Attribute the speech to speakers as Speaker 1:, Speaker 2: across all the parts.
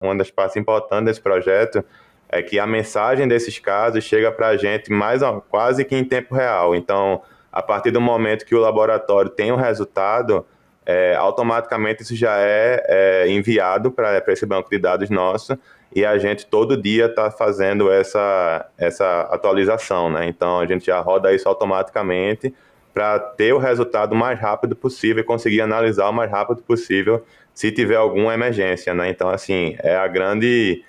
Speaker 1: uma das partes importantes desse projeto é que a mensagem desses casos chega para a gente quase que em tempo real. Então, a partir do momento que o laboratório tem o resultado, automaticamente isso já é enviado para esse banco de dados nosso, e a gente todo dia está fazendo essa atualização, né? Então, a gente já roda isso automaticamente para ter o resultado o mais rápido possível e conseguir analisar o mais rápido possível se tiver alguma emergência, né? Então, assim, a grande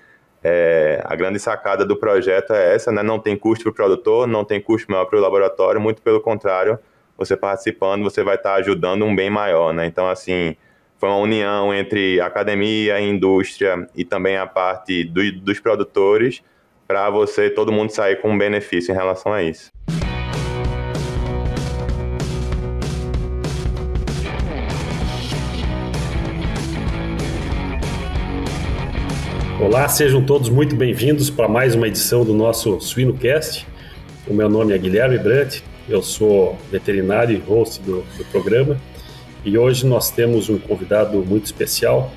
Speaker 1: sacada do projeto é essa, né? Não tem custo para o produtor, não tem custo maior para o laboratório, muito pelo contrário, você participando, você vai estar ajudando um bem maior, né? Então, assim, foi uma união entre academia, indústria e também a parte dos produtores para todo mundo sair com um benefício em relação a isso.
Speaker 2: Olá, sejam todos muito bem-vindos para mais uma edição do nosso SuinoCast. O meu nome é Guilherme Brant, eu sou veterinário e host do programa, e hoje nós temos um convidado muito especial,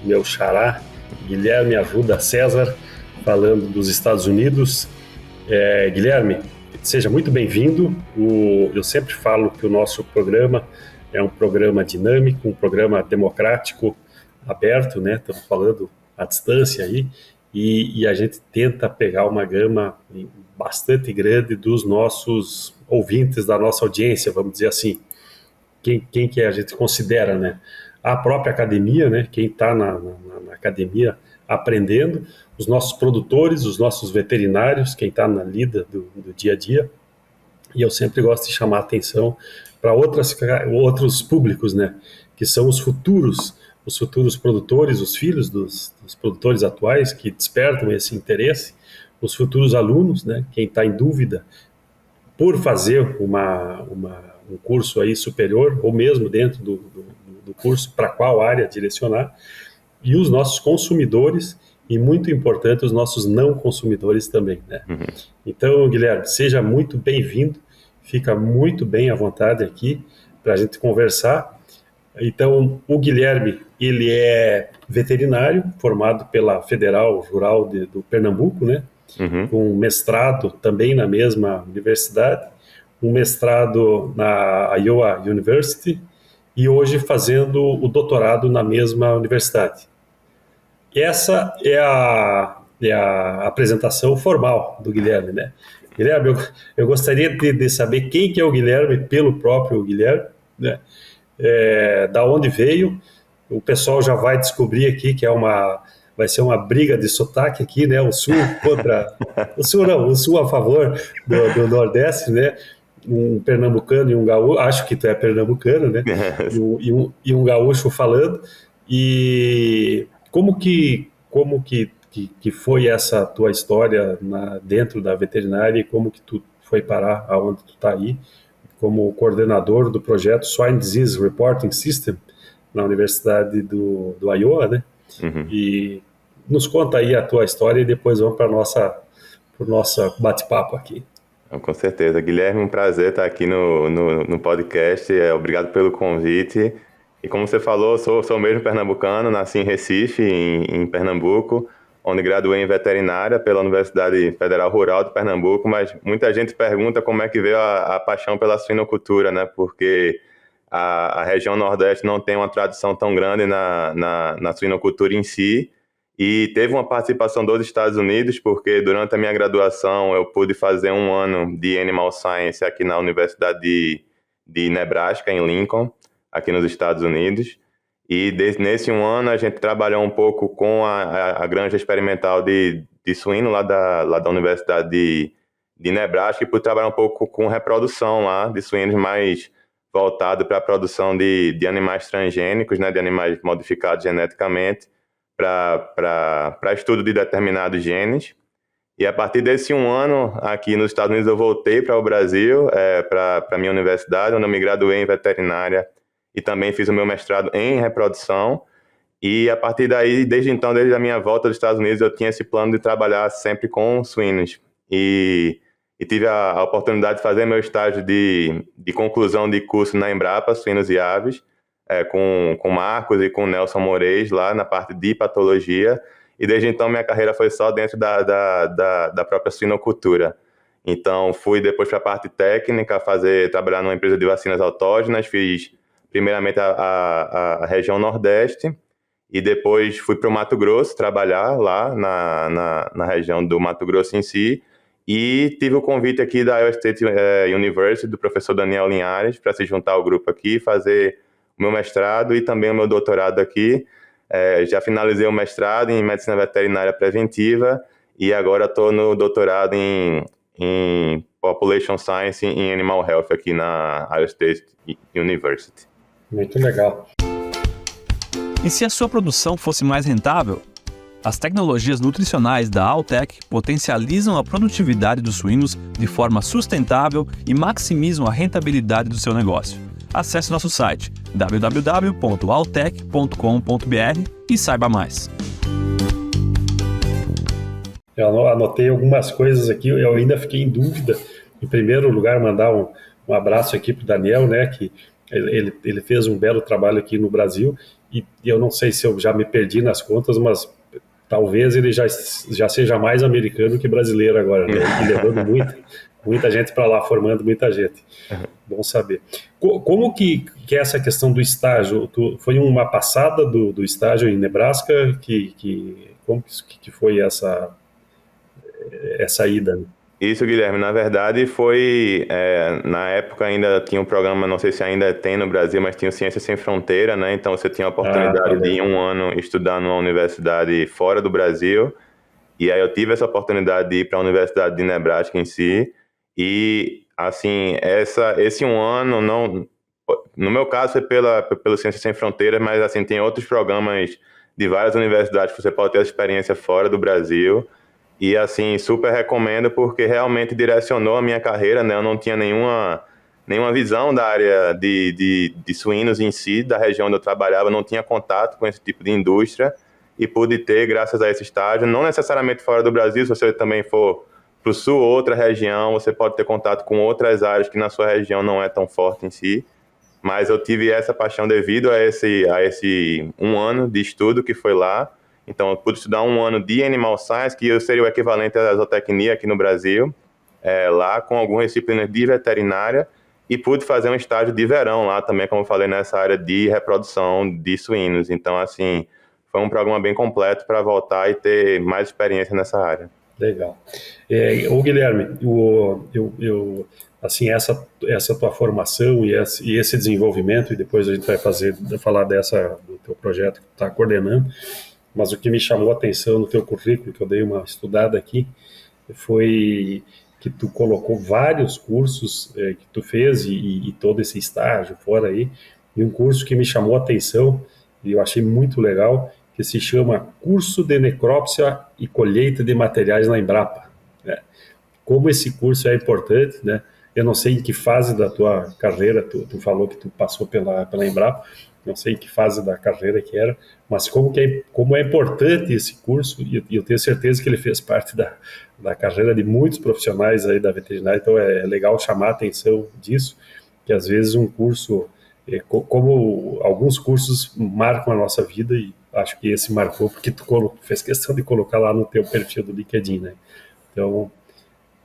Speaker 2: meu xará, Guilherme Arruda César, falando dos Estados Unidos. Guilherme, seja muito bem-vindo. Eu sempre falo que o nosso programa é um programa dinâmico, um programa democrático, aberto, né? Estamos falando à distância aí, e a gente tenta pegar uma gama bastante grande dos nossos ouvintes, da nossa audiência, vamos dizer assim. Quem que a gente considera, né? A própria academia, né? Quem está na academia aprendendo, os nossos produtores, os nossos veterinários, quem está na lida do dia a dia. E eu sempre gosto de chamar a atenção para outros públicos, né? Que são os futuros produtores, os filhos dos produtores atuais que despertam esse interesse, os futuros alunos, né? Quem está em dúvida por fazer um curso aí superior, ou mesmo dentro do curso, para qual área direcionar, e os nossos consumidores, e muito importante, os nossos não consumidores também, né?
Speaker 1: Uhum.
Speaker 2: Então, Guilherme, seja muito bem-vindo, fica muito bem à vontade aqui para a gente conversar. Então, o Guilherme, ele é veterinário, formado pela Federal Rural do Pernambuco, né?
Speaker 1: Uhum.
Speaker 2: Com mestrado também na mesma universidade, um mestrado na Iowa University, e hoje fazendo o doutorado na mesma universidade. Essa é a apresentação formal do Guilherme, né? Guilherme, eu gostaria de saber quem que é o Guilherme pelo próprio Guilherme, né? Da onde veio. O pessoal já vai descobrir aqui que vai ser uma briga de sotaque aqui, né? O Sul contra... O Sul não, o Sul a favor do Nordeste, né? Um pernambucano e um gaúcho, acho que tu é pernambucano, né? E um gaúcho falando. E como que foi essa tua história dentro da veterinária, e como que tu foi parar aonde tu está aí, como coordenador do projeto Swine Disease Reporting System na Universidade do Iowa, né?
Speaker 1: Uhum.
Speaker 2: E nos conta aí a tua história e depois vamos para o nosso bate-papo aqui.
Speaker 1: Com certeza. Guilherme, um prazer estar aqui no podcast. Obrigado pelo convite. E como você falou, sou mesmo pernambucano, nasci em Recife, em Pernambuco, onde graduei em veterinária pela Universidade Federal Rural de Pernambuco, mas muita gente pergunta como é que veio a paixão pela suinocultura, né? Porque a região Nordeste não tem uma tradição tão grande na suinocultura em si, e teve uma participação dos Estados Unidos, porque durante a minha graduação eu pude fazer um ano de Animal Science aqui na Universidade de Nebraska, em Lincoln, aqui nos Estados Unidos. E nesse um ano a gente trabalhou um pouco com a granja experimental de suíno lá da Universidade de Nebraska, e pude trabalhar um pouco com reprodução lá de suínos, mais voltado para a produção de animais transgênicos, né, de animais modificados geneticamente, para estudo de determinados genes. E a partir desse um ano, aqui nos Estados Unidos, eu voltei para o Brasil, para a minha universidade, onde eu me graduei em veterinária e também fiz o meu mestrado em reprodução. E a partir daí, desde então, desde a minha volta dos Estados Unidos, eu tinha esse plano de trabalhar sempre com suínos. E tive a oportunidade de fazer meu estágio de conclusão de curso na Embrapa, Suínos e Aves, com Marcos e com Nelson Moreira lá na parte de patologia. e desde então minha carreira foi só dentro da própria suinocultura. Então, fui depois para a parte técnica, trabalhar numa empresa de vacinas autógenas, fiz primeiramente a região Nordeste, e depois fui para o Mato Grosso trabalhar lá na região do Mato Grosso em si, e tive o convite aqui da Iowa State University, do professor Daniel Linhares, para se juntar ao grupo aqui, fazer o meu mestrado e também o meu doutorado aqui. Já finalizei o mestrado em Medicina Veterinária Preventiva e agora estou no doutorado em Population Science em Animal Health aqui na Iowa State University.
Speaker 2: Muito legal.
Speaker 3: E se a sua produção fosse mais rentável? As tecnologias nutricionais da Alltech potencializam a produtividade dos suínos de forma sustentável e maximizam a rentabilidade do seu negócio. Acesse nosso site www.alltech.com.br e saiba mais.
Speaker 2: Eu anotei algumas coisas aqui, eu ainda fiquei em dúvida. Em primeiro lugar, mandar um abraço aqui para o Daniel, né, que ele fez um belo trabalho aqui no Brasil, e eu não sei se eu já me perdi nas contas, mas talvez ele já seja mais americano que brasileiro agora, né? E levando muita gente para lá, formando muita gente. Bom saber. Como que é essa questão do estágio? Foi uma passada do estágio em Nebraska? Como que foi essa ida?
Speaker 1: Isso, Guilherme, na verdade foi, na época ainda tinha um programa, não sei se ainda tem no Brasil, mas tinha o Ciências Sem Fronteira, né? Então você tinha a oportunidade de um ano estudar numa universidade fora do Brasil, e aí eu tive essa oportunidade de ir para a Universidade de Nebraska em si, e assim, esse um ano, não, no meu caso foi pelo Ciências Sem Fronteiras, mas assim, tem outros programas de várias universidades que você pode ter essa experiência fora do Brasil. E assim, super recomendo porque realmente direcionou a minha carreira, né? Eu não tinha nenhuma visão da área de suínos em si, da região onde eu trabalhava, não tinha contato com esse tipo de indústria e pude ter, graças a esse estágio, não necessariamente fora do Brasil, se você também for para o sul ou outra região, você pode ter contato com outras áreas que na sua região não é tão forte em si, mas eu tive essa paixão devido a esse um ano de estudo que foi lá. Então, eu pude estudar um ano de Animal Science, que seria o equivalente à zootecnia aqui no Brasil, lá com algumas disciplinas de veterinária, e pude fazer um estágio de verão lá também, como eu falei, nessa área de reprodução de suínos. Então, assim, foi um programa bem completo para voltar e ter mais experiência nessa área.
Speaker 2: Legal. Ô Guilherme, assim, essa tua formação e esse desenvolvimento, e depois a gente vai falar do teu projeto que tu está coordenando, mas o que me chamou a atenção no teu currículo, que eu dei uma estudada aqui, foi que tu colocou vários cursos que tu fez e todo esse estágio fora aí, e um curso que me chamou a atenção, e eu achei muito legal, que se chama Curso de Necrópsia e Colheita de Materiais na Embrapa. Né? Como esse curso é importante, né? Eu não sei em que fase da tua carreira, tu falou que tu passou pela Embrapa, não sei em que fase da carreira que era, mas como é importante esse curso, e eu tenho certeza que ele fez parte da carreira de muitos profissionais aí da veterinária, então é legal chamar a atenção disso, que às vezes um curso, como alguns cursos marcam a nossa vida, e acho que esse marcou, porque tu fez questão de colocar lá no teu perfil do LinkedIn, né? Então,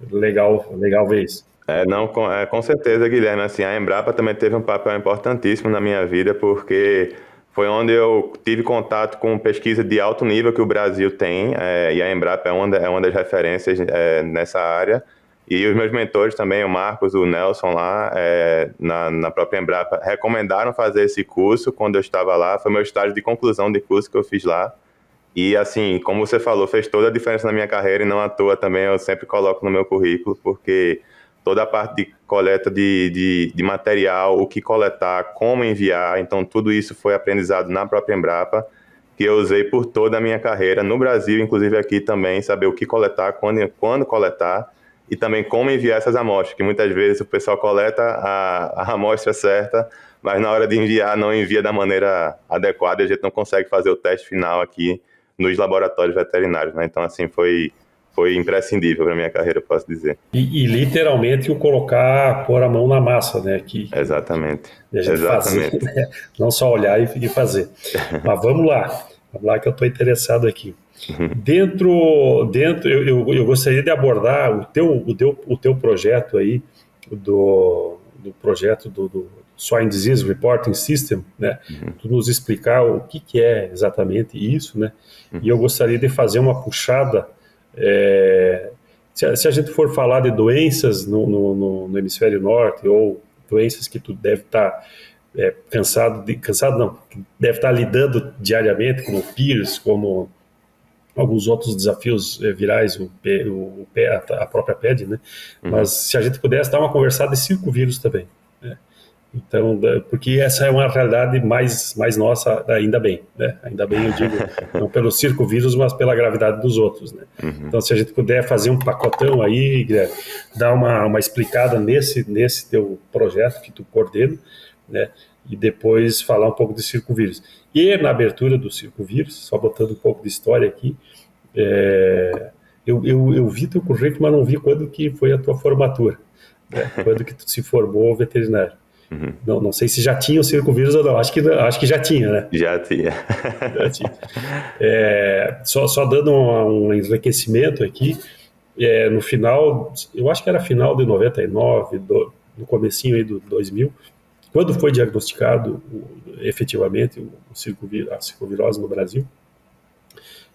Speaker 2: legal ver isso.
Speaker 1: Com certeza, Guilherme. Assim, a Embrapa também teve um papel importantíssimo na minha vida, porque foi onde eu tive contato com pesquisa de alto nível que o Brasil tem, e a Embrapa é uma das referências nessa área. E os meus mentores também, o Marcos, o Nelson lá, na própria Embrapa, recomendaram fazer esse curso quando eu estava lá. Foi meu estágio de conclusão de curso que eu fiz lá. E assim, como você falou, fez toda a diferença na minha carreira, e não à toa também eu sempre coloco no meu currículo, porque toda a parte de coleta de material, o que coletar, como enviar, então tudo isso foi aprendizado na própria Embrapa, que eu usei por toda a minha carreira, no Brasil, inclusive aqui também, saber o que coletar, quando coletar, e também como enviar essas amostras, que muitas vezes o pessoal coleta a amostra certa, mas na hora de enviar não envia da maneira adequada, e a gente não consegue fazer o teste final aqui nos laboratórios veterinários, né? Então, assim, foi imprescindível para a minha carreira, posso dizer.
Speaker 2: E literalmente pôr a mão na massa, né?
Speaker 1: Exatamente.
Speaker 2: E a gente fazer, né? Não só olhar e fazer. Mas vamos lá que eu estou interessado aqui. Eu gostaria de abordar o teu projeto aí, do projeto do Swine Disease Reporting System, né? Tu nos explicar o que é exatamente isso, né? E eu gostaria de fazer uma puxada, se a gente for falar de doenças no hemisfério norte, ou doenças que tu deve estar cansado não, deve estar lidando diariamente, como o PIRS, como alguns outros desafios virais, a própria PED, né? Mas se a gente pudesse dar uma conversada de circovírus também, né? Então, porque essa é uma realidade mais nossa, ainda bem, né? Ainda bem, eu digo, não pelo circovírus, mas pela gravidade dos outros, né? Então, se a gente puder fazer um pacotão aí, Guilherme, dar uma explicada nesse teu projeto que tu coordena, né? E depois falar um pouco de circovírus. E na abertura do circovírus, só botando um pouco de história aqui, eu vi teu currículo, mas não vi quando que foi a tua formatura, né? Quando que tu se formou veterinário. Não sei se já tinha o circovírus ou não, acho que já tinha, né?
Speaker 1: Já tinha.
Speaker 2: Já tinha. Só dando um enriquecimento aqui, no final, eu acho que era final de 99, no comecinho aí do 2000, quando foi diagnosticado efetivamente a circovirose no Brasil,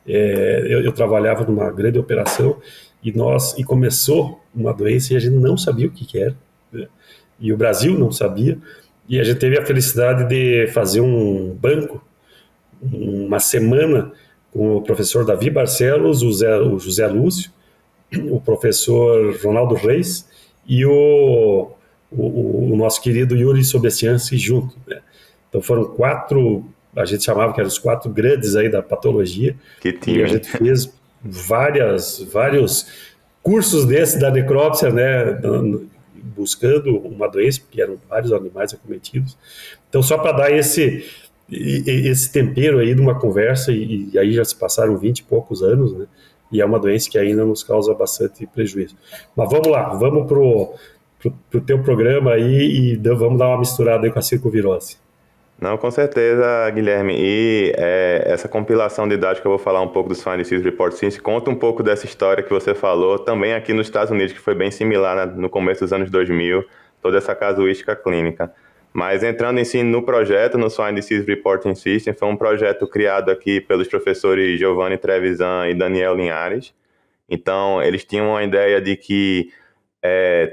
Speaker 2: eu trabalhava numa grande operação e começou uma doença e a gente não sabia o que era, né? E o Brasil não sabia, e a gente teve a felicidade de fazer um banco, uma semana, com o professor Davi Barcelos, o José Lúcio, o professor Ronaldo Reis e o nosso querido Yuri Sobestianski junto, né? Então foram 4, a gente chamava que eram os 4 grandes aí da patologia,
Speaker 1: e
Speaker 2: a gente fez vários cursos desses da necrópsia, né, buscando uma doença, porque eram vários animais acometidos. Então, só para dar esse tempero aí de uma conversa, e aí já se passaram 20 e poucos anos, né, e é uma doença que ainda nos causa bastante prejuízo. Mas vamos lá, vamos pro teu programa aí e vamos dar uma misturada aí com a circovirose.
Speaker 1: Não, com certeza, Guilherme. E essa compilação de dados que eu vou falar um pouco do Swine Disease Report System, conta um pouco dessa história que você falou, também aqui nos Estados Unidos, que foi bem similar, né, no começo dos anos 2000, toda essa casuística clínica. Mas entrando em si no projeto, no Swine Disease Reporting System, foi um projeto criado aqui pelos professores Giovanni Trevisan e Daniel Linhares. Então, eles tinham uma ideia de que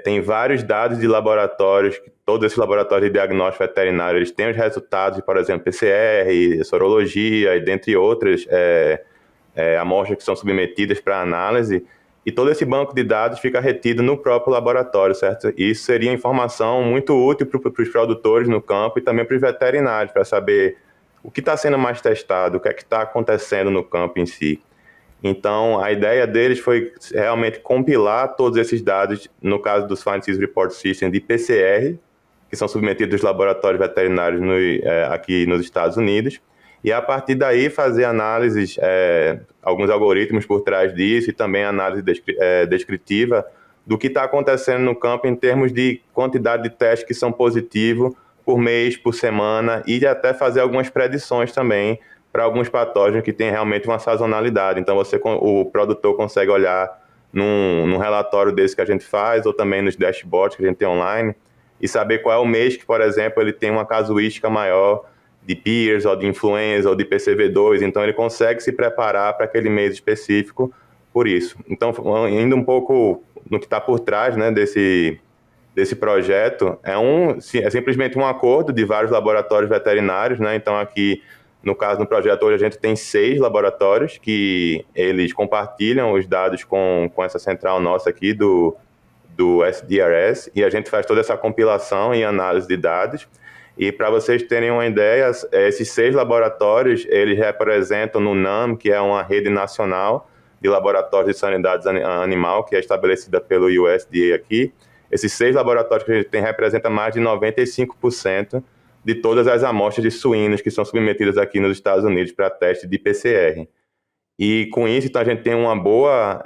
Speaker 1: tem vários dados de laboratórios, todos esses laboratórios de diagnóstico veterinário, eles têm os resultados de, por exemplo, PCR, sorologia e dentre outras amostras que são submetidas para análise, e todo esse banco de dados fica retido no próprio laboratório, certo? E isso seria informação muito útil para os produtores no campo e também para os veterinários, para saber o que está sendo mais testado, o que é que está acontecendo no campo em si. Então, a ideia deles foi realmente compilar todos esses dados, no caso do Swine Disease Report System, de PCR, que são submetidos aos laboratórios veterinários aqui nos Estados Unidos, e a partir daí fazer análises, alguns algoritmos por trás disso, e também análise descritiva do que está acontecendo no campo em termos de quantidade de testes que são positivos por mês, por semana, e até fazer algumas predições também para alguns patógenos que têm realmente uma sazonalidade. Então, o produtor consegue olhar num relatório desse que a gente faz, ou também nos dashboards que a gente tem online, e saber qual é o mês que, por exemplo, ele tem uma casuística maior de PIRS, ou de influenza, ou de PCV2. Então, ele consegue se preparar para aquele mês específico por isso. Então, indo um pouco no que está por trás, né, desse projeto, é simplesmente um acordo de vários laboratórios veterinários, né? Então, aqui, no caso, no projeto hoje, a gente tem 6 laboratórios que eles compartilham os dados com essa central nossa aqui do SDRS, e a gente faz toda essa compilação e análise de dados. E para vocês terem uma ideia, esses 6 laboratórios, eles representam no NAM, que é uma rede nacional de laboratórios de sanidade animal, que é estabelecida pelo USDA aqui. Esses 6 laboratórios que a gente tem representam mais de 95% de todas as amostras de suínos que são submetidas aqui nos Estados Unidos para teste de PCR. E com isso, então, a gente tem uma boa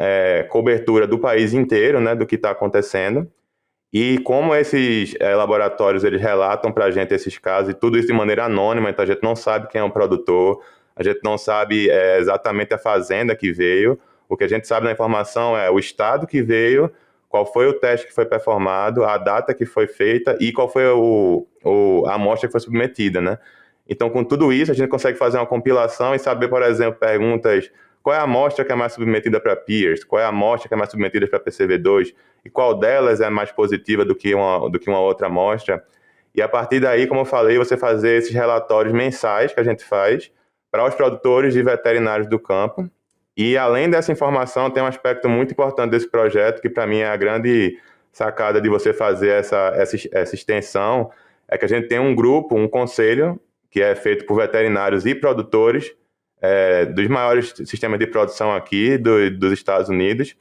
Speaker 1: cobertura do país inteiro, né, do que está acontecendo. E como esses laboratórios eles relatam para a gente esses casos, e tudo isso de maneira anônima, então a gente não sabe quem é o produtor, a gente não sabe exatamente a fazenda que veio. O que a gente sabe na informação é o estado que veio, qual foi o teste que foi performado, a data que foi feita e qual foi a amostra que foi submetida, né? Então, com tudo isso, a gente consegue fazer uma compilação e saber, por exemplo, perguntas: qual é a amostra que é mais submetida para Pierce? Qual é a amostra que é mais submetida para PCV2? E qual delas é mais positiva do que uma outra amostra? E a partir daí, como eu falei, você fazer esses relatórios mensais que a gente faz para os produtores e veterinários do campo. E além dessa informação, tem um aspecto muito importante desse projeto, que para mim é a grande sacada de você fazer essa extensão, é que a gente tem um grupo, um conselho, que é feito por veterinários e produtores dos maiores sistemas de produção aqui dos Estados Unidos,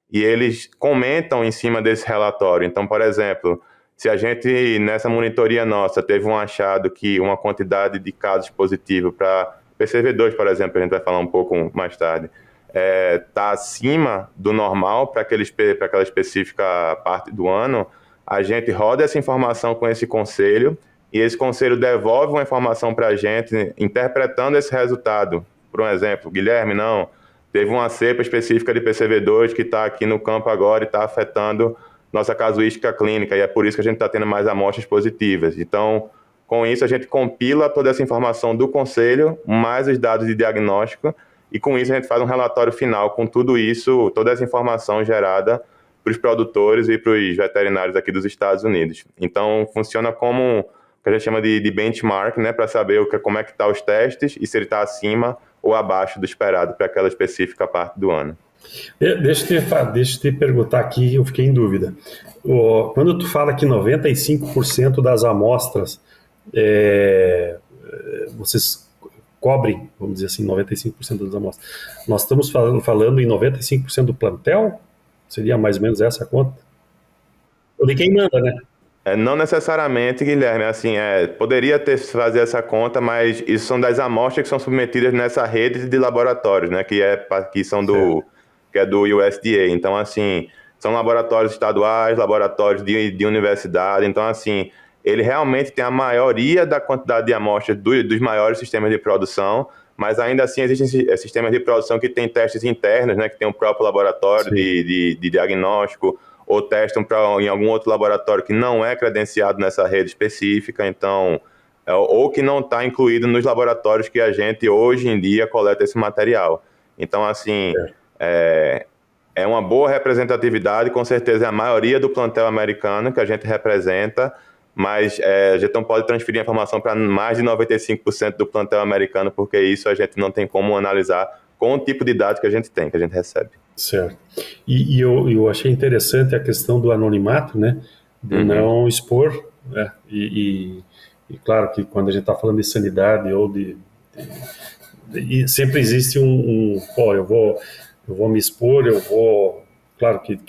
Speaker 1: e eles comentam em cima desse relatório. Então, por exemplo, se a gente, nessa monitoria nossa, teve um achado que uma quantidade de casos positivos para PCV2, por exemplo, que a gente vai falar um pouco mais tarde, está acima do normal para aquela específica parte do ano, a gente roda essa informação com esse conselho e esse conselho devolve uma informação para a gente interpretando esse resultado. Por um exemplo, Guilherme, não, teve uma cepa específica de PCV2 que está aqui no campo agora e está afetando nossa casuística clínica, e é por isso que a gente está tendo mais amostras positivas. Então, com isso, a gente compila toda essa informação do conselho, mais os dados de diagnóstico, e com isso a gente faz um relatório final com tudo isso, toda essa informação gerada para os produtores e para os veterinários aqui dos Estados Unidos. Então, funciona como o que a gente chama de benchmark, né, para saber como é que estão os testes e se ele está acima ou abaixo do esperado para aquela específica parte do ano.
Speaker 2: Deixa eu te perguntar aqui, eu fiquei em dúvida. Quando tu fala que 95% das amostras vocês cobrem, vamos dizer assim, 95% das amostras, nós estamos falando em 95% do plantel? Seria mais ou menos essa a conta? Ou de quem manda, né?
Speaker 1: Não necessariamente, Guilherme, assim, poderia fazer essa conta, mas isso são das amostras que são submetidas nessa rede de laboratórios, né, que são que é do USDA. Então, assim, são laboratórios estaduais, laboratórios de universidade. Então, assim, ele realmente tem a maioria da quantidade de amostras dos maiores sistemas de produção, mas ainda assim existem sistemas de produção que têm testes internos, né, que tem o próprio laboratório de diagnóstico, ou testam em algum outro laboratório que não é credenciado nessa rede específica, então, ou que não está incluído nos laboratórios que a gente hoje em dia coleta esse material. Então, assim, é uma boa representatividade, com certeza é a maioria do plantel americano que a gente representa, mas a gente não pode transferir a informação para mais de 95% do plantel americano, porque isso a gente não tem como analisar com o tipo de dados que a gente tem, que a gente recebe.
Speaker 2: Certo. E eu achei interessante a questão do anonimato, né? De não expor, né? E claro que quando a gente está falando de sanidade ou sempre existe eu vou me expor, claro que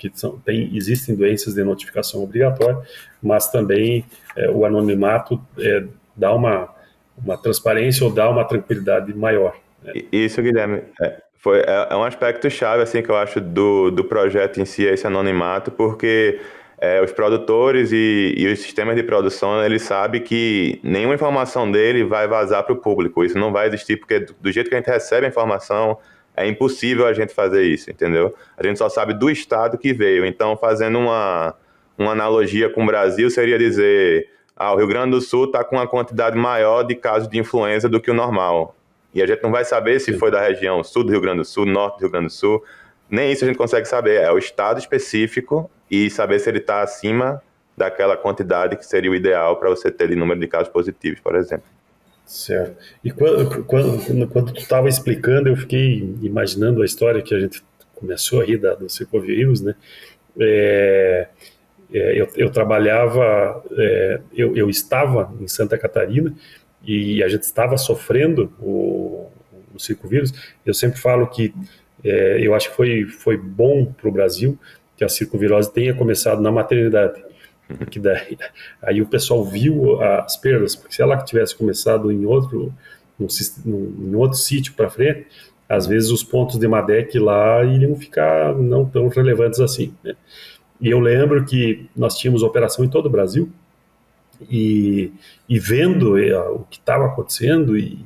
Speaker 2: existem doenças de notificação obrigatória, mas também o anonimato dá uma transparência ou dá uma tranquilidade maior. Né?
Speaker 1: Isso, Guilherme, é um aspecto chave, assim, que eu acho do projeto em si, esse anonimato, porque os produtores e os sistemas de produção, eles sabem que nenhuma informação dele vai vazar para o público. Isso não vai existir, porque do jeito que a gente recebe a informação, é impossível a gente fazer isso, entendeu? A gente só sabe do estado que veio. Então, fazendo uma analogia com o Brasil, seria dizer: o Rio Grande do Sul está com uma quantidade maior de casos de influenza do que o normal. E a gente não vai saber se foi da região sul do Rio Grande do Sul, norte do Rio Grande do Sul. Nem isso a gente consegue saber. É o estado específico e saber se ele está acima daquela quantidade que seria o ideal para você ter de número de casos positivos, por exemplo.
Speaker 2: Certo. E quando tu estava explicando, eu fiquei imaginando a história que a gente começou a rir do circovírus, né? Eu trabalhava, eu estava em Santa Catarina e a gente estava sofrendo o circovírus. Eu sempre falo que eu acho que foi bom para o Brasil que a circovirose tenha começado na maternidade, porque aí o pessoal viu as perdas, porque se ela tivesse começado em outro sítio para frente, às vezes os pontos de MADEC lá iriam ficar não tão relevantes assim, né? E eu lembro que nós tínhamos operação em todo o Brasil, e vendo o que estava acontecendo, e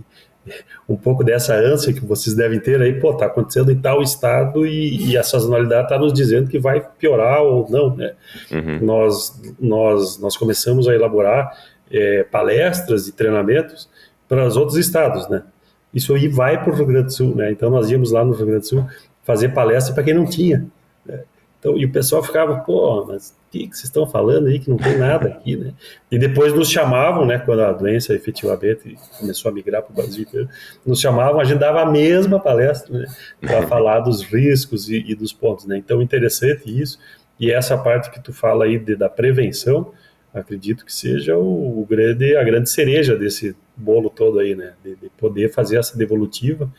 Speaker 2: um pouco dessa ânsia que vocês devem ter aí, pô, tá acontecendo em tal estado e a sazonalidade está nos dizendo que vai piorar ou não, né? Nós começamos a elaborar palestras e treinamentos para os outros estados, né? Isso aí vai para o Rio Grande do Sul, né? Então nós íamos lá no Rio Grande do Sul fazer palestra para quem não tinha, né? Então, e o pessoal ficava, pô, mas o que vocês estão falando aí que não tem nada aqui, né? E depois nos chamavam, né, quando a doença efetivamente começou a migrar para o Brasil inteiro, nos chamavam, a gente dava a mesma palestra, né, para falar dos riscos e dos pontos, né? Então, interessante isso. E essa parte que tu fala aí da prevenção, acredito que seja a grande cereja desse bolo todo aí, né? De poder fazer essa devolutiva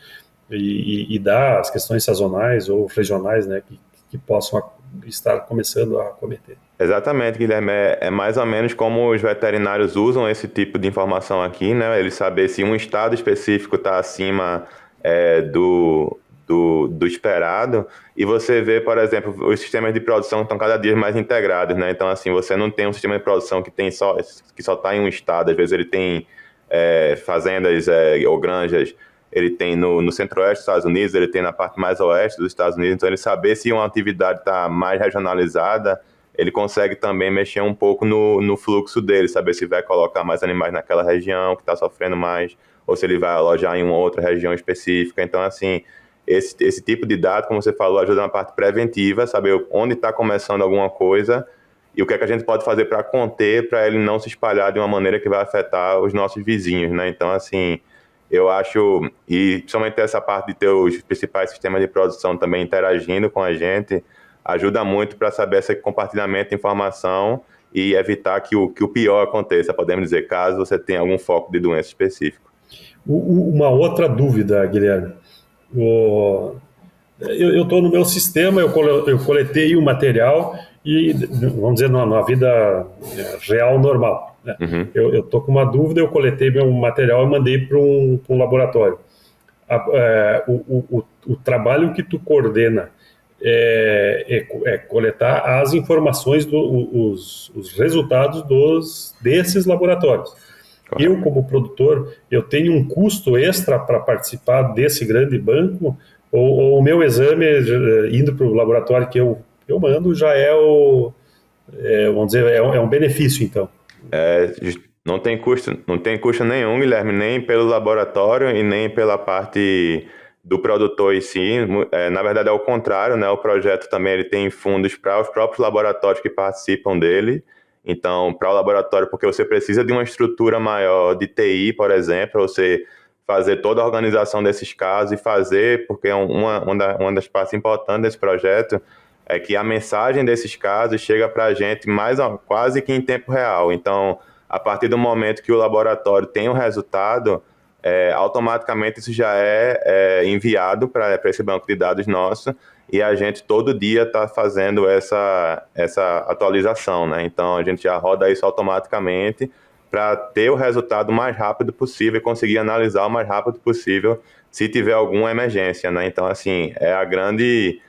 Speaker 2: e dar as questões sazonais ou regionais, né, que possam estar começando a cometer.
Speaker 1: Exatamente, Guilherme. É mais ou menos como os veterinários usam esse tipo de informação aqui, né? Eles saber se um estado específico está acima do esperado, e você vê, por exemplo, os sistemas de produção estão cada dia mais integrados, né? Então, assim, você não tem um sistema de produção que só está em um estado, às vezes ele tem fazendas ou granjas, ele tem no centro-oeste dos Estados Unidos, ele tem na parte mais oeste dos Estados Unidos, então ele saber se uma atividade está mais regionalizada, ele consegue também mexer um pouco no fluxo dele, saber se vai colocar mais animais naquela região que está sofrendo mais, ou se ele vai alojar em uma outra região específica. Então, assim, esse tipo de dado, como você falou, ajuda na parte preventiva, saber onde está começando alguma coisa e o que é que a gente pode fazer para conter, para ele não se espalhar de uma maneira que vai afetar os nossos vizinhos, né? Então, assim, eu acho, e principalmente essa parte de ter os principais sistemas de produção também interagindo com a gente, ajuda muito para saber esse compartilhamento de informação e evitar que o pior aconteça, podemos dizer, caso você tenha algum foco de doença específico.
Speaker 2: Uma outra dúvida, Guilherme. Eu estou no meu sistema, eu coletei o material e, vamos dizer, na vida real normal, né? Eu estou com uma dúvida, eu coletei meu material e mandei para um laboratório. O trabalho que tu coordena é coletar as informações, os resultados desses laboratórios. Eu, como produtor, eu tenho um custo extra para participar desse grande banco, ou o meu exame, indo para o laboratório que eu mando, já vamos dizer, é um benefício, então?
Speaker 1: Não tem custo nenhum, Guilherme, nem pelo laboratório e nem pela parte do produtor em si. Na verdade, é o contrário, né? O projeto também ele tem fundos para os próprios laboratórios que participam dele. Então, para o laboratório, porque você precisa de uma estrutura maior de TI, por exemplo, para você fazer toda a organização desses casos e fazer, porque uma das partes importantes desse projeto é que a mensagem desses casos chega para a gente quase que em tempo real. Então, a partir do momento que o laboratório tem o resultado, automaticamente isso já é enviado para esse banco de dados nosso, e a gente todo dia está fazendo essa atualização, né? Então a gente já roda isso automaticamente para ter o resultado o mais rápido possível e conseguir analisar o mais rápido possível se tiver alguma emergência, né? Então, assim, a grande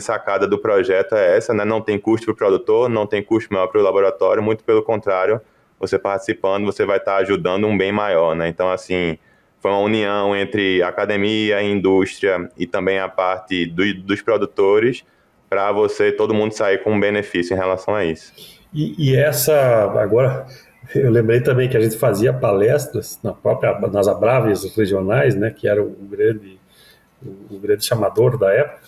Speaker 1: sacada do projeto é essa, né? Não tem custo para o produtor, não tem custo maior para o laboratório, muito pelo contrário, você participando, você vai estar ajudando um bem maior, né? Então, assim, foi uma união entre academia, indústria e também a parte dos produtores para todo mundo sair com um benefício em relação a isso.
Speaker 2: Agora, eu lembrei também que a gente fazia palestras nas Abravias regionais, né, que era o grande chamador da época,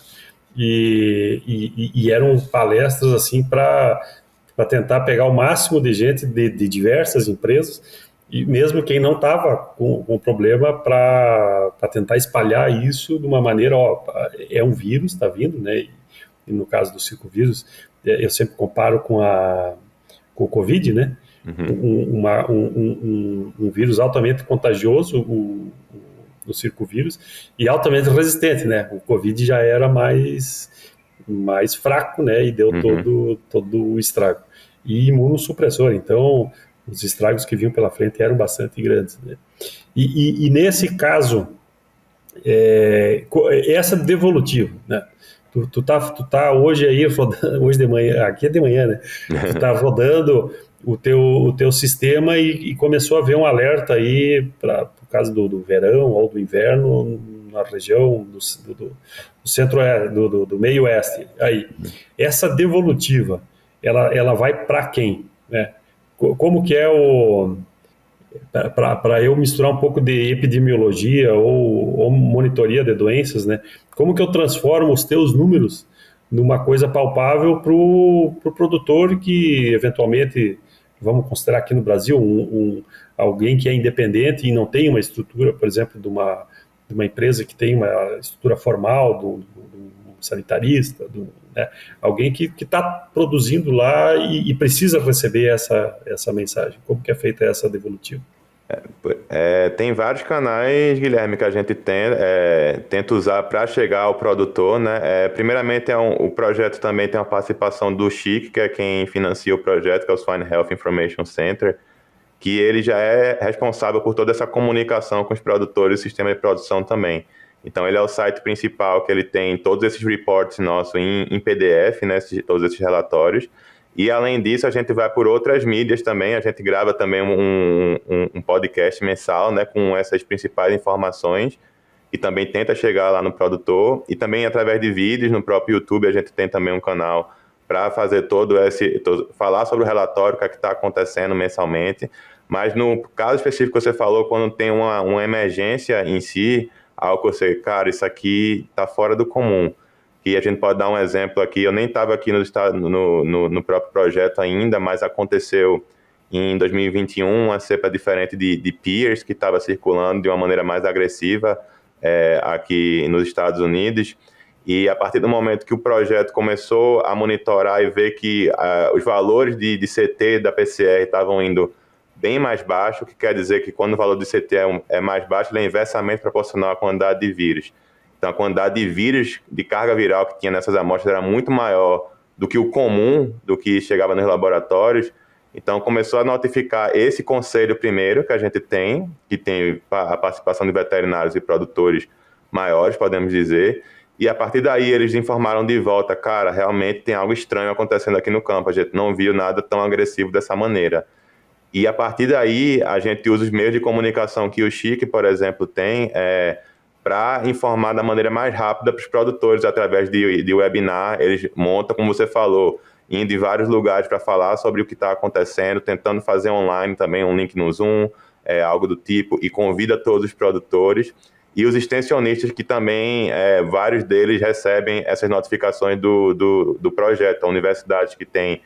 Speaker 2: e eram palestras assim para tentar pegar o máximo de gente de diversas empresas, e mesmo quem não estava com problema, para tentar espalhar isso de uma maneira, é um vírus, está vindo, né? E no caso do circovírus, eu sempre comparo com o Covid, né? Um vírus altamente contagioso, o circovírus, e altamente resistente, né? O Covid já era mais fraco, né? E deu todo o estrago. E imunossupressor, então os estragos que vinham pela frente eram bastante grandes, né? E nesse caso, essa devolutiva, né? Tu tá hoje aí rodando, hoje de manhã, aqui é de manhã, né? Tu tá rodando o teu sistema e começou a ver um alerta aí para o caso do verão ou do inverno, na região do centro, do meio oeste. Aí, essa devolutiva, ela vai para quem, né? Como que é para eu misturar um pouco de epidemiologia ou monitoria de doenças, né? Como que eu transformo os teus números numa coisa palpável para o produtor que, eventualmente, vamos considerar aqui no Brasil, alguém que é independente e não tem uma estrutura, por exemplo, de uma empresa que tem uma estrutura formal, do sanitarista, né? Alguém que está produzindo lá e precisa receber essa mensagem. Como que é feita essa devolutiva?
Speaker 1: Tem vários canais, Guilherme, que a gente tenta usar para chegar ao produtor, né? Primeiramente, o projeto também tem uma participação do SHIC, que é quem financia o projeto, que é o Swine Health Information Center, que ele já é responsável por toda essa comunicação com os produtores e o sistema de produção também. Então, ele é o site principal, que ele tem todos esses reports nossos em PDF, né? Todos esses relatórios. E, além disso, a gente vai por outras mídias também. A gente grava também um podcast mensal, né, com essas principais informações, e também tenta chegar lá no produtor. E também, através de vídeos, no próprio YouTube, a gente tem também um canal para fazer falar sobre o relatório, o que está acontecendo mensalmente. Mas, no caso específico que você falou, quando tem uma emergência em si, algo que você, cara, isso aqui está fora do comum. E a gente pode dar um exemplo aqui. Eu nem estava aqui no próprio projeto ainda, mas aconteceu em 2021 uma cepa diferente de Pierce, que estava circulando de uma maneira mais agressiva aqui nos Estados Unidos. E a partir do momento que o projeto começou a monitorar e ver que os valores de CT da PCR estavam indo bem mais baixo, o que quer dizer que quando o valor de CT é mais baixo, ele é inversamente proporcional à quantidade de vírus. Então, a quantidade de vírus, de carga viral que tinha nessas amostras era muito maior do que o comum, do que chegava nos laboratórios. Então, começou a notificar esse conselho primeiro, que a gente tem, que tem a participação de veterinários e produtores maiores, podemos dizer. E, a partir daí, eles informaram de volta, cara, realmente tem algo estranho acontecendo aqui no campo. A gente não viu nada tão agressivo dessa maneira. E, a partir daí, a gente usa os meios de comunicação que o SHIC, por exemplo, tem, para informar da maneira mais rápida para os produtores através de webinar. Eles montam, como você falou, indo em vários lugares para falar sobre o que está acontecendo, tentando fazer online também, um link no Zoom, algo do tipo, e convida todos os produtores. E os extensionistas, que também, vários deles recebem essas notificações do projeto. A universidade que tem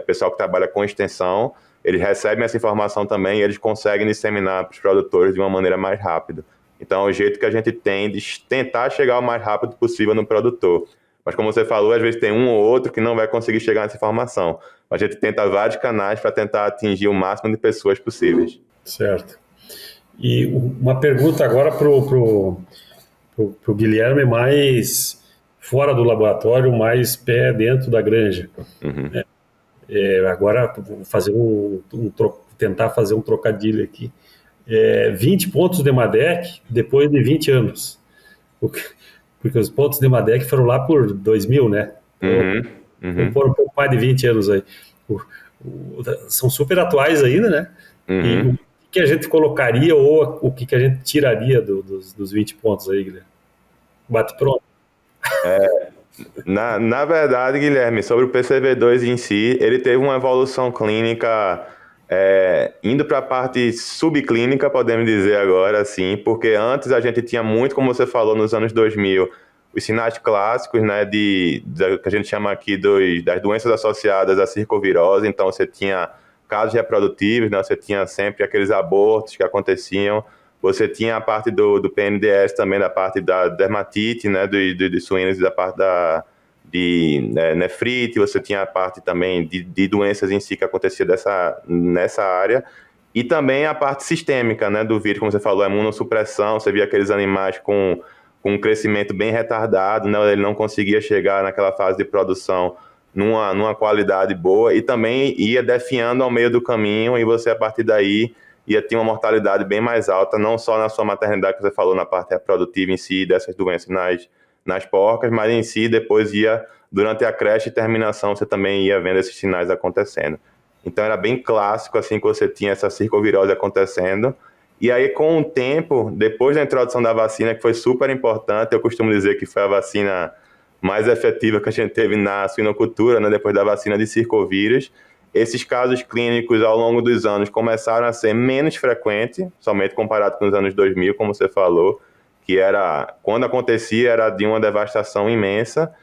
Speaker 1: pessoal que trabalha com extensão, eles recebem essa informação também e eles conseguem disseminar para os produtores de uma maneira mais rápida. Então, é o jeito que a gente tem de tentar chegar o mais rápido possível no produtor. Mas, como você falou, às vezes tem um ou outro que não vai conseguir chegar nessa informação. A gente tenta vários canais para tentar atingir o máximo de pessoas possíveis.
Speaker 2: Certo. E uma pergunta agora para o Guilherme, mais fora do laboratório, mais pé dentro da granja.
Speaker 1: Uhum.
Speaker 2: Agora, vou fazer tentar fazer um trocadilho aqui. 20 pontos de MADEC depois de 20 anos. Porque os pontos de MADEC foram lá por 2000, né? Então, foram um pouco mais de 20 anos aí. São super atuais ainda, né? E o que a gente colocaria ou o que a gente tiraria dos 20 pontos aí, Guilherme? Bate pronto.
Speaker 1: Na verdade, Guilherme, sobre o PCV2 em si, ele teve uma evolução clínica indo para a parte subclínica, podemos dizer agora, assim, porque antes a gente tinha muito, como você falou, nos anos 2000, os sinais clássicos, né, que a gente chama aqui das doenças associadas à circovirose. Então, você tinha casos reprodutíveis, né, você tinha sempre aqueles abortos que aconteciam, você tinha a parte do PNDS também, da parte da dermatite, né, dos suínos, da parte de nefrite, você tinha a parte também de doenças em si que acontecia nessa área, e também a parte sistêmica, né, do vírus, como você falou, a imunossupressão. Você via aqueles animais com um crescimento bem retardado, né, ele não conseguia chegar naquela fase de produção numa qualidade boa, e também ia definhando ao meio do caminho, e você, a partir daí, ia ter uma mortalidade bem mais alta, não só na sua maternidade, que você falou, na parte reprodutiva em si, dessas doenças nas porcas, mas em si, depois durante a creche e terminação, você também ia vendo esses sinais acontecendo. Então, era bem clássico, assim, que você tinha essa circovirose acontecendo, E aí, com o tempo, depois da introdução da vacina, que foi super importante, eu costumo dizer que foi a vacina mais efetiva que a gente teve na suinocultura, né, depois da vacina de circovírus, esses casos clínicos ao longo dos anos começaram a ser menos frequentes, somente comparado com os anos 2000, como você falou, que era, quando acontecia, era de uma devastação imensa,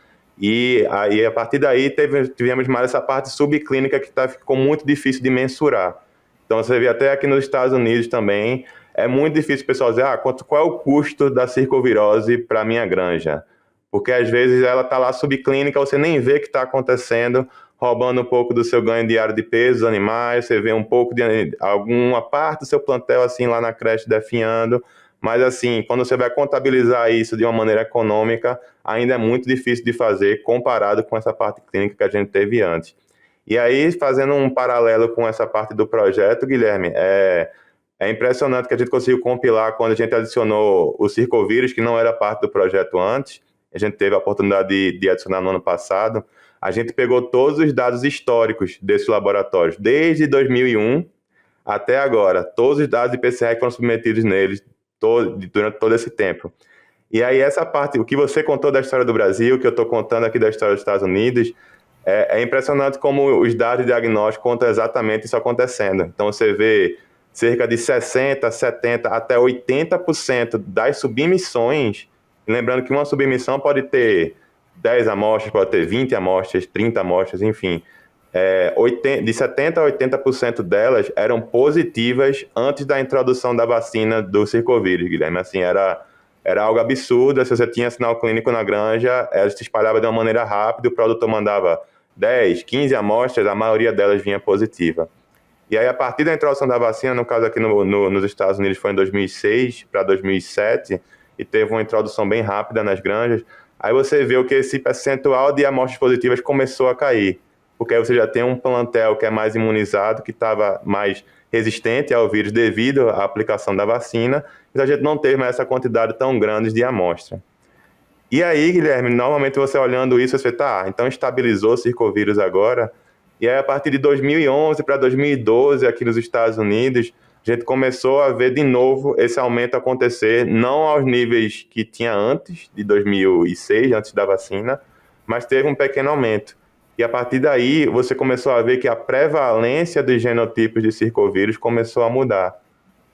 Speaker 1: e aí, a partir daí tivemos mais essa parte subclínica que ficou muito difícil de mensurar. Então, você vê até aqui nos Estados Unidos também, é muito difícil o pessoal dizer, qual é o custo da circovirose para a minha granja? Porque às vezes ela está lá subclínica, você nem vê o que está acontecendo, roubando um pouco do seu ganho diário de peso dos animais, você vê um pouco de alguma parte do seu plantel assim lá na creche definhando, mas assim, quando você vai contabilizar isso de uma maneira econômica, ainda é muito difícil de fazer comparado com essa parte clínica que a gente teve antes. E aí, fazendo um paralelo com essa parte do projeto, Guilherme, é impressionante que a gente conseguiu compilar quando a gente adicionou o circovírus, que não era parte do projeto antes, a gente teve a oportunidade de adicionar no ano passado, a gente pegou todos os dados históricos desses laboratórios, desde 2001 até agora, todos os dados de PCR que foram submetidos neles durante todo esse tempo. E aí essa parte, o que você contou da história do Brasil, o que eu estou contando aqui da história dos Estados Unidos, é impressionante como os dados de diagnóstico contam exatamente isso acontecendo. Então você vê cerca de 60%, 70%, até 80% das submissões, lembrando que uma submissão pode ter 10 amostras, pode ter 20 amostras, 30 amostras, enfim, de 70% a 80% delas eram positivas antes da introdução da vacina do circovírus, Guilherme. Assim, era algo absurdo. Se você tinha sinal clínico na granja, ela se espalhava de uma maneira rápida, o produtor mandava 10, 15 amostras, a maioria delas vinha positiva. E aí, a partir da introdução da vacina, no caso aqui nos Estados Unidos foi em 2006 para 2007, e teve uma introdução bem rápida nas granjas, aí você vê que esse percentual de amostras positivas começou a cair, porque aí você já tem um plantel que é mais imunizado, que estava mais resistente ao vírus devido à aplicação da vacina, então a gente não teve mais essa quantidade tão grande de amostra. E aí, Guilherme, normalmente você olhando isso, você então estabilizou o circovírus agora, e aí a partir de 2011 para 2012, aqui nos Estados Unidos, a gente começou a ver de novo esse aumento acontecer, não aos níveis que tinha antes, de 2006, antes da vacina, mas teve um pequeno aumento. E a partir daí, você começou a ver que a prevalência dos genotipos de circovírus começou a mudar.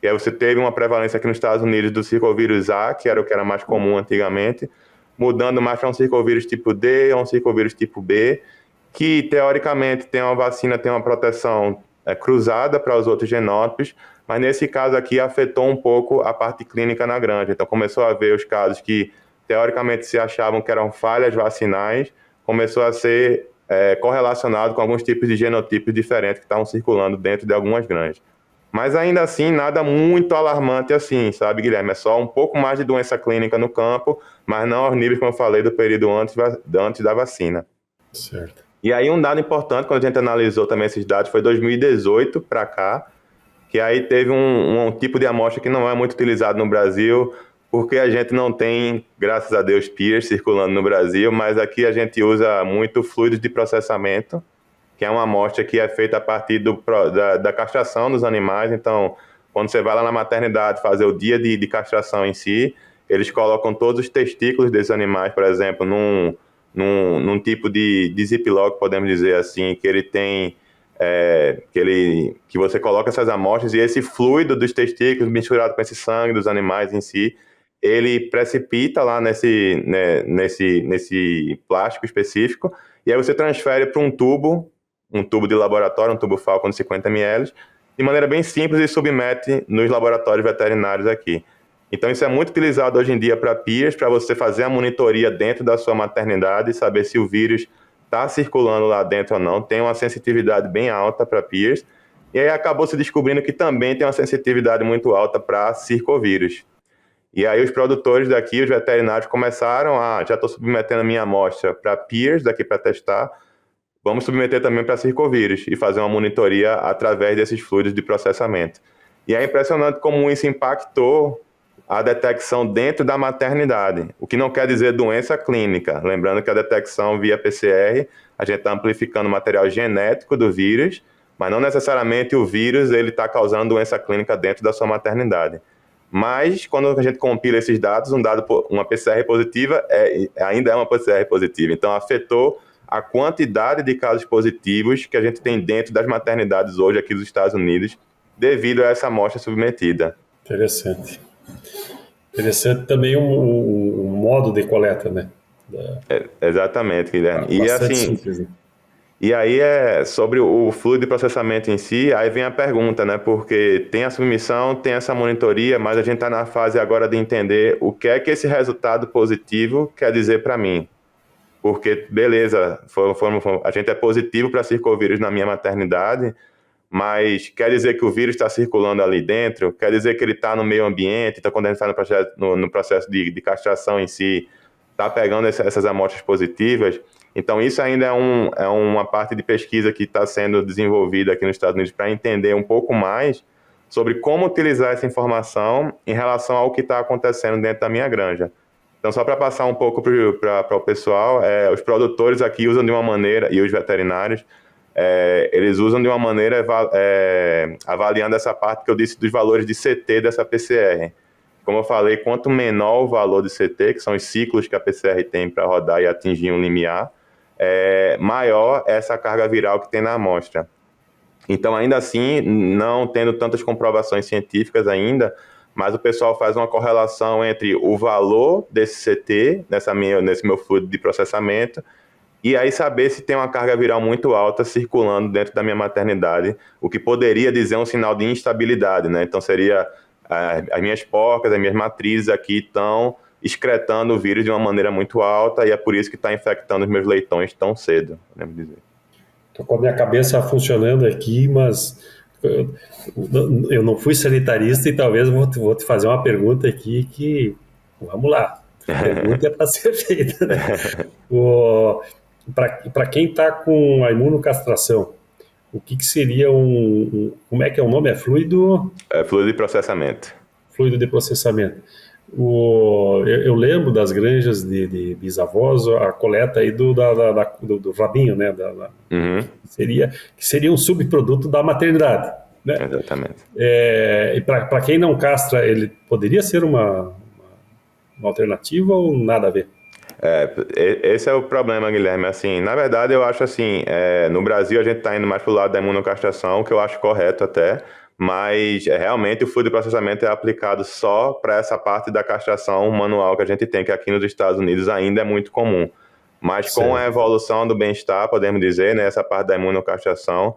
Speaker 1: E aí você teve uma prevalência aqui nos Estados Unidos do circovírus A, que era o que era mais comum antigamente, mudando mais para um circovírus tipo D ou um circovírus tipo B, que teoricamente tem uma vacina, tem uma proteção cruzada para os outros genótipos, mas nesse caso aqui afetou um pouco a parte clínica na granja. Então começou a ver os casos que teoricamente se achavam que eram falhas vacinais, começou a ser correlacionado com alguns tipos de genotipos diferentes que estavam circulando dentro de algumas granjas. Mas ainda assim, nada muito alarmante assim, sabe, Guilherme? É só um pouco mais de doença clínica no campo, mas não aos níveis, como eu falei, do período antes da vacina.
Speaker 2: Certo.
Speaker 1: E aí um dado importante, quando a gente analisou também esses dados, foi 2018 para cá, que aí teve um tipo de amostra que não é muito utilizado no Brasil, porque a gente não tem, graças a Deus, PIRS circulando no Brasil, mas aqui a gente usa muito fluidos de processamento, que é uma amostra que é feita a partir da castração dos animais. Então, quando você vai lá na maternidade fazer o dia de castração em si, eles colocam todos os testículos desses animais, por exemplo, num tipo de ziplock, podemos dizer assim, que ele tem... que você coloca essas amostras e esse fluido dos testículos misturado com esse sangue dos animais em si, ele precipita lá nesse plástico específico, e aí você transfere para um tubo de laboratório, um tubo Falcon de 50 ml, de maneira bem simples e submete nos laboratórios veterinários aqui. Então isso é muito utilizado hoje em dia para PIRS, para você fazer a monitoria dentro da sua maternidade e saber se o vírus está circulando lá dentro ou não. Tem uma sensitividade bem alta para PIRS, e aí acabou se descobrindo que também tem uma sensitividade muito alta para circovírus. E aí os produtores daqui, os veterinários, começaram já estou submetendo a minha amostra para PIRS daqui para testar, vamos submeter também para circovírus e fazer uma monitoria através desses fluidos de processamento. E é impressionante como isso impactou a detecção dentro da maternidade, o que não quer dizer doença clínica. Lembrando que a detecção via PCR, a gente está amplificando o material genético do vírus, mas não necessariamente o vírus ele está causando doença clínica dentro da sua maternidade. Mas, quando a gente compila esses dados, uma PCR positiva ainda é uma PCR positiva. Então, afetou a quantidade de casos positivos que a gente tem dentro das maternidades hoje aqui dos Estados Unidos, devido a essa amostra submetida.
Speaker 2: Interessante. Interessante também o modo de coleta, né?
Speaker 1: Exatamente, Guilherme. E assim,
Speaker 2: simples, né?
Speaker 1: E aí sobre o fluido de processamento em si, aí vem a pergunta, né? Porque tem a submissão, tem essa monitoria, mas a gente está na fase agora de entender o que é que esse resultado positivo quer dizer para mim. Porque, beleza, a gente é positivo para circovírus na minha maternidade, mas quer dizer que o vírus está circulando ali dentro? Quer dizer que ele está no meio ambiente? Então, quando a gente está no processo de castração em si, está pegando essas amostras positivas? Então, isso ainda é uma parte de pesquisa que está sendo desenvolvida aqui nos Estados Unidos para entender um pouco mais sobre como utilizar essa informação em relação ao que está acontecendo dentro da minha granja. Então, só para passar um pouco para o pessoal, os produtores aqui usam de uma maneira, e os veterinários, eles usam de uma maneira avaliando essa parte que eu disse dos valores de CT dessa PCR. Como eu falei, quanto menor o valor de CT, que são os ciclos que a PCR tem para rodar e atingir um limiar, maior essa carga viral que tem na amostra. Então, ainda assim, não tendo tantas comprovações científicas ainda, mas o pessoal faz uma correlação entre o valor desse CT, nesse meu fluido de processamento, e aí saber se tem uma carga viral muito alta circulando dentro da minha maternidade, o que poderia dizer um sinal de instabilidade, né? Então, seria as minhas porcas, as minhas matrizes aqui estão excretando o vírus de uma maneira muito alta e é por isso que está infectando os meus leitões tão cedo, podemos dizer.
Speaker 2: Estou com a minha cabeça funcionando aqui, mas eu não fui sanitarista e talvez vou te fazer uma pergunta aqui que, vamos lá, a pergunta é para ser feita, né? Para quem está com a imunocastração, o que seria como é que é o nome? É fluido?
Speaker 1: Fluido de processamento.
Speaker 2: Fluido de processamento. Eu lembro das granjas de bisavós, a coleta aí do rabinho, né? Que seria um subproduto da maternidade, né?
Speaker 1: Exatamente.
Speaker 2: E para quem não castra, ele poderia ser uma alternativa ou nada a ver?
Speaker 1: Esse é o problema, Guilherme. Assim, na verdade, eu acho assim, no Brasil a gente está indo mais para o lado da imunocastração, que eu acho correto até, mas realmente o fluido de processamento é aplicado só para essa parte da castração manual que a gente tem, que aqui nos Estados Unidos ainda é muito comum. Mas
Speaker 2: Certo.
Speaker 1: Com a evolução do bem-estar, podemos dizer, né, essa parte da imunocastração,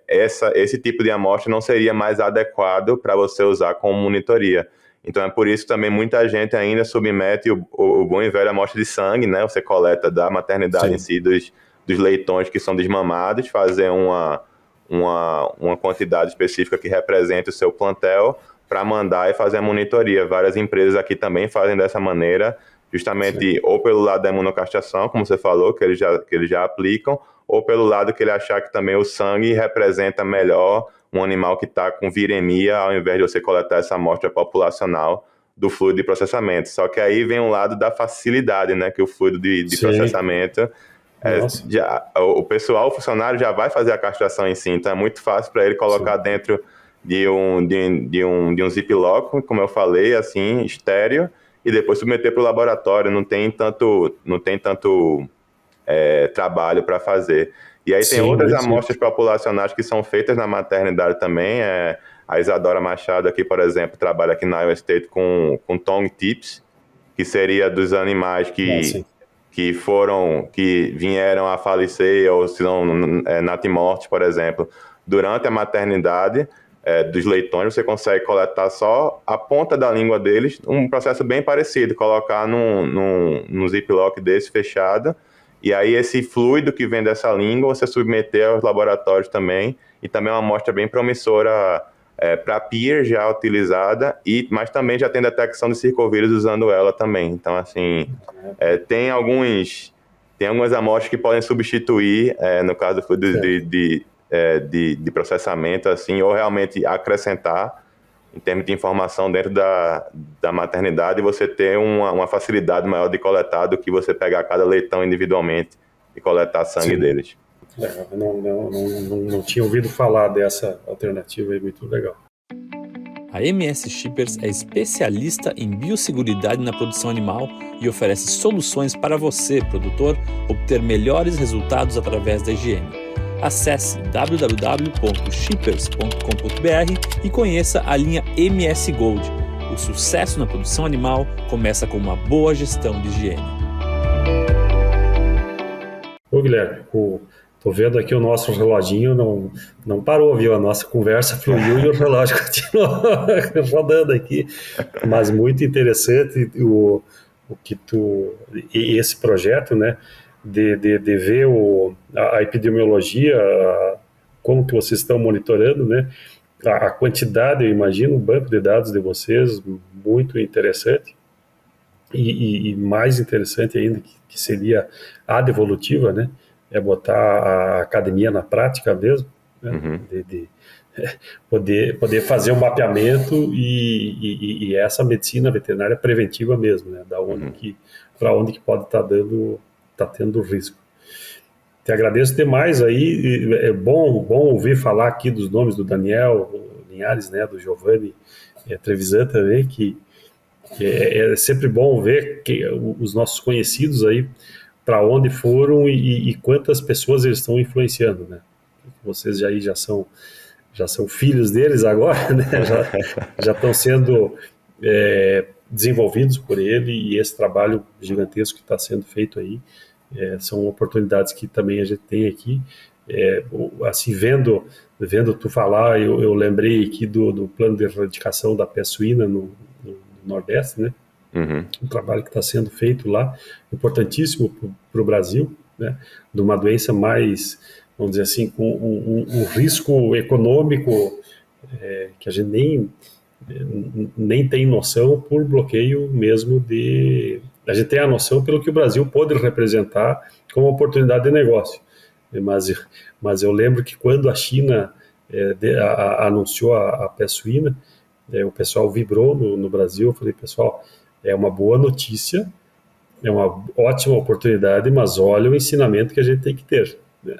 Speaker 1: esse tipo de amostra não seria mais adequado para você usar como monitoria. Então é por isso que também muita gente ainda submete o bom e velho amostra de sangue, né? Você coleta da maternidade em si dos leitões que são desmamados, fazer uma quantidade específica que represente o seu plantel para mandar e fazer a monitoria. Várias empresas aqui também fazem dessa maneira, justamente ou pelo lado da imunocastração, como você falou, que eles já aplicam, ou pelo lado que ele achar que também o sangue representa melhor um animal que está com viremia, ao invés de você coletar essa amostra populacional do fluido de processamento. Só que aí vem um lado da facilidade, né, que o fluido de processamento... o funcionário já vai fazer a castração em si, então é muito fácil para ele colocar dentro de um ziplock, como eu falei, assim, estéreo, e depois submeter para o laboratório. Não tem tanto trabalho para fazer. E aí tem outras amostras populacionais que são feitas na maternidade também. A Isadora Machado aqui, por exemplo, trabalha aqui na Iowa State com tongue tips, que seria dos animais que vieram a falecer ou se não natimortes, por exemplo, durante a maternidade dos leitões. Você consegue coletar só a ponta da língua deles, um processo bem parecido, colocar num ziplock desse fechado, e aí esse fluido que vem dessa língua você submeter aos laboratórios também, e também é uma amostra bem promissora para PIR já utilizada, mas também já tem detecção de circovírus usando ela também. Então, assim, tem algumas amostras que podem substituir, no caso do fluido de processamento, assim, ou realmente acrescentar em termos de informação dentro da maternidade, e você ter uma facilidade maior de coletar do que você pegar cada leitão individualmente e coletar sangue deles.
Speaker 2: Não tinha ouvido falar dessa alternativa aí, muito legal.
Speaker 3: A MS Shippers é especialista em biosseguridade na produção animal e oferece soluções para você, produtor, obter melhores resultados através da higiene. Acesse www.shippers.com.br e conheça a linha MS Gold. O sucesso na produção animal começa com uma boa gestão de higiene.
Speaker 2: Ô Guilherme, tô vendo aqui o nosso reloginho, não parou, viu? A nossa conversa fluiu e o relógio continuou rodando aqui. Mas muito interessante esse projeto, né? De ver a epidemiologia, como que vocês estão monitorando, né? A quantidade, eu imagino, o banco de dados de vocês, muito interessante. E mais interessante ainda, que seria a devolutiva, né? É botar a academia na prática mesmo, né? De poder fazer um mapeamento e essa medicina veterinária preventiva mesmo, né? Para onde que pode estar tendo risco. Te agradeço demais aí, é bom ouvir falar aqui dos nomes do Daniel Linhares, né? Do Giovanni Trevisan também, que é sempre bom ver que os nossos conhecidos aí, para onde foram e quantas pessoas eles estão influenciando, né? Vocês já são filhos deles agora, né? Já estão sendo desenvolvidos por ele, e esse trabalho gigantesco que está sendo feito aí são oportunidades que também a gente tem aqui. Assim, vendo tu falar, eu lembrei aqui do plano de erradicação da peste suína no Nordeste, né? Um trabalho que está sendo feito lá, importantíssimo para o Brasil, né? De uma doença mais, vamos dizer assim, com um risco econômico que a gente nem tem noção, por bloqueio mesmo a gente tem a noção pelo que o Brasil pode representar como oportunidade de negócio, mas eu lembro que quando a China anunciou a peste suína, o pessoal vibrou no Brasil. Eu falei, pessoal, é uma boa notícia, é uma ótima oportunidade, mas olha o ensinamento que a gente tem que ter, né?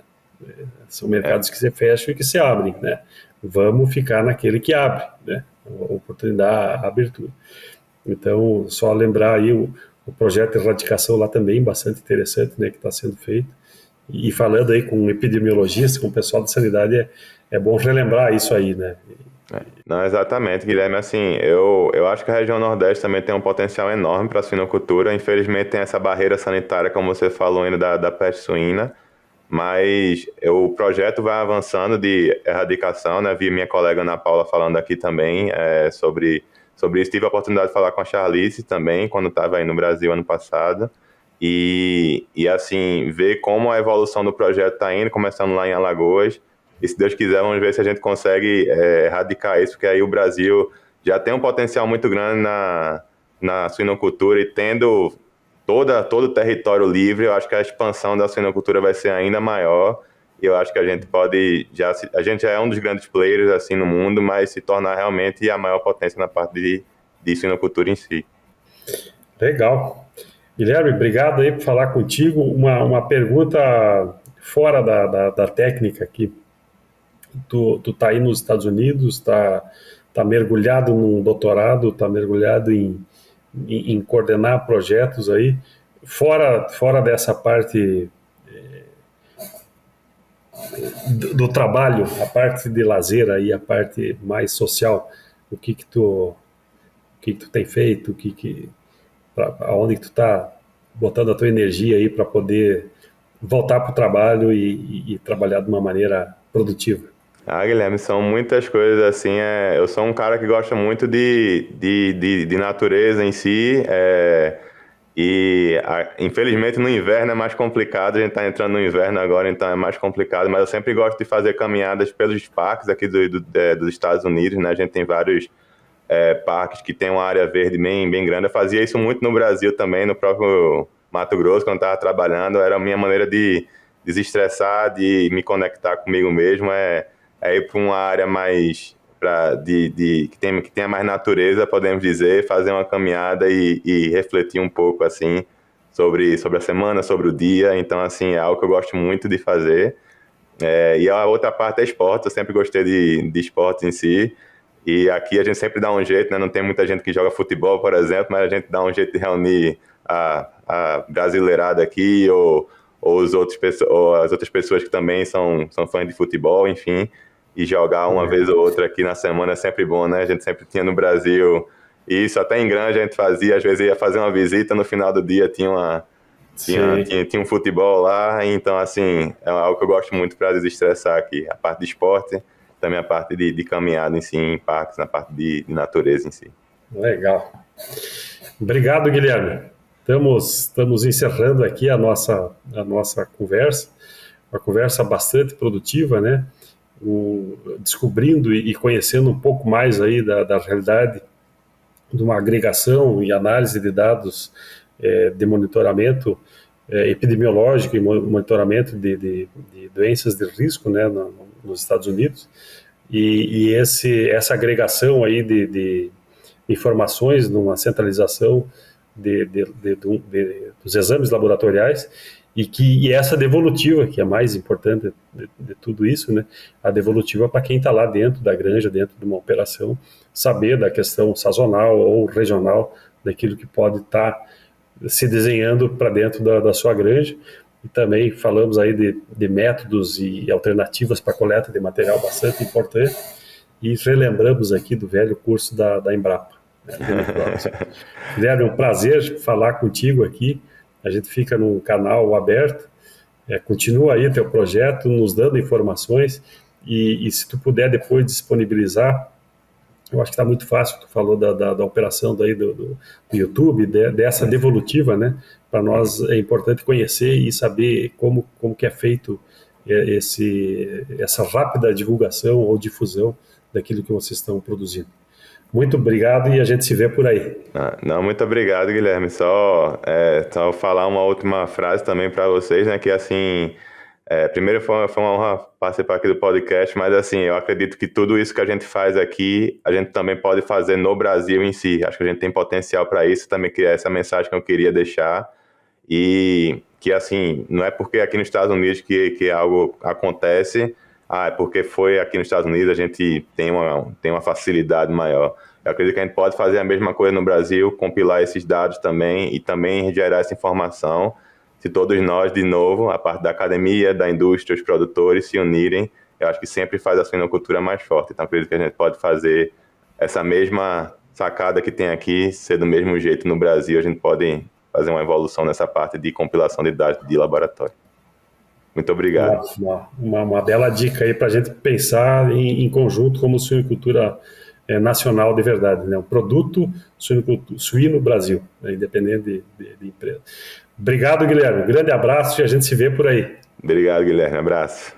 Speaker 2: São mercados que se fecham e que se abrem, né? Vamos ficar naquele que abre, né? A oportunidade, a abertura. Então, só lembrar aí o projeto de erradicação lá também, bastante interessante, né? Que está sendo feito. E falando aí com epidemiologistas, com o pessoal de sanidade, é bom relembrar isso aí, né?
Speaker 1: Não, exatamente, Guilherme. Assim, eu acho que a região Nordeste também tem um potencial enorme para a suinocultura. Infelizmente tem essa barreira sanitária, como você falou ainda, da peste suína, mas o projeto vai avançando de erradicação, né? Vi minha colega Ana Paula falando aqui também sobre isso. Tive a oportunidade de falar com a Charlize também, quando estava aí no Brasil ano passado. E assim, ver como a evolução do projeto está indo, começando lá em Alagoas. E se Deus quiser, vamos ver se a gente consegue erradicar isso, porque aí o Brasil já tem um potencial muito grande na suinocultura, e tendo todo o território livre, eu acho que a expansão da suinocultura vai ser ainda maior, e eu acho que a gente já é um dos grandes players assim, no mundo, mas se tornar realmente a maior potência na parte de suinocultura em si.
Speaker 2: Legal. Guilherme, obrigado aí por falar contigo. Uma pergunta fora da técnica aqui. Tu tá aí nos Estados Unidos, tá mergulhado num doutorado, tá mergulhado em coordenar projetos aí, fora dessa parte do trabalho, a parte de lazer aí, a parte mais social. O que tu tem feito, aonde que tu tá botando a tua energia aí para poder voltar para o trabalho e trabalhar de uma maneira produtiva?
Speaker 1: Guilherme, são muitas coisas assim. Eu sou um cara que gosta muito de natureza em si, infelizmente no inverno é mais complicado. A gente está entrando no inverno agora, então é mais complicado, mas eu sempre gosto de fazer caminhadas pelos parques aqui dos Estados Unidos, né? A gente tem vários parques que tem uma área verde bem, bem grande. Eu fazia isso muito no Brasil também, no próprio Mato Grosso, quando estava trabalhando. Era a minha maneira de desestressar, de me conectar comigo mesmo, ir para uma área mais que tenha mais natureza, podemos dizer, fazer uma caminhada e refletir um pouco assim sobre a semana, sobre o dia. Então, assim, é algo que eu gosto muito de fazer. E a outra parte é esporte, eu sempre gostei de esporte em si. E aqui a gente sempre dá um jeito, né? Não tem muita gente que joga futebol, por exemplo, mas a gente dá um jeito de reunir a brasileirada aqui ou as outras pessoas que também são fãs de futebol, enfim, e jogar uma vez ou outra aqui na semana é sempre bom, né? A gente sempre tinha no Brasil isso, até em Granja a gente fazia, às vezes ia fazer uma visita, no final do dia tinha um futebol lá, então assim, é algo que eu gosto muito para desestressar aqui, a parte de esporte, também a parte de caminhada em si, em parques, na parte de natureza em si.
Speaker 2: Legal. Obrigado, Guilherme. Estamos encerrando aqui a nossa conversa, uma conversa bastante produtiva, né? Descobrindo e conhecendo um pouco mais aí da realidade de uma agregação e análise de dados de monitoramento epidemiológico e monitoramento de doenças de risco, né, nos Estados Unidos, e essa agregação aí de informações numa centralização dos exames laboratoriais e essa devolutiva, que é mais importante de tudo isso, né? A devolutiva para quem está lá dentro da granja, dentro de uma operação, saber da questão sazonal ou regional, daquilo que pode estar se desenhando para dentro da sua granja. E também falamos aí de métodos e alternativas para coleta de material bastante importante, e relembramos aqui do velho curso da Embrapa. Guilherme, é um prazer falar contigo aqui. A gente fica num canal aberto. Continua aí teu projeto, nos dando informações, e se tu puder depois disponibilizar, eu acho que está muito fácil. Tu falou da operação daí do YouTube, dessa devolutiva, né? Para nós é importante conhecer e saber como que é feito essa rápida divulgação ou difusão daquilo que vocês estão produzindo. Muito obrigado e a gente se vê por aí.
Speaker 1: Não, muito obrigado, Guilherme. Só falar uma última frase também para vocês, né? Que assim, primeiro foi uma honra participar aqui do podcast, mas assim, eu acredito que tudo isso que a gente faz aqui, a gente também pode fazer no Brasil em si. Acho que a gente tem potencial para isso, também que é essa mensagem que eu queria deixar. E que assim, não é porque aqui nos Estados Unidos que algo acontece, é porque foi aqui nos Estados Unidos, a gente tem uma facilidade maior. Eu acredito que a gente pode fazer a mesma coisa no Brasil, compilar esses dados também e também gerar essa informação. Se todos nós, de novo, a parte da academia, da indústria, os produtores se unirem, eu acho que sempre faz a suinocultura mais forte. Então, acredito que a gente pode fazer essa mesma sacada que tem aqui, ser do mesmo jeito no Brasil, a gente pode fazer uma evolução nessa parte de compilação de dados de laboratório. Muito obrigado.
Speaker 2: Uma bela dica aí para a gente pensar em conjunto como suinocultura nacional de verdade, né? Um produto suíno Brasil, né? Independente de empresa. Obrigado, Guilherme. Grande abraço e a gente se vê por aí.
Speaker 1: Obrigado, Guilherme. Abraço.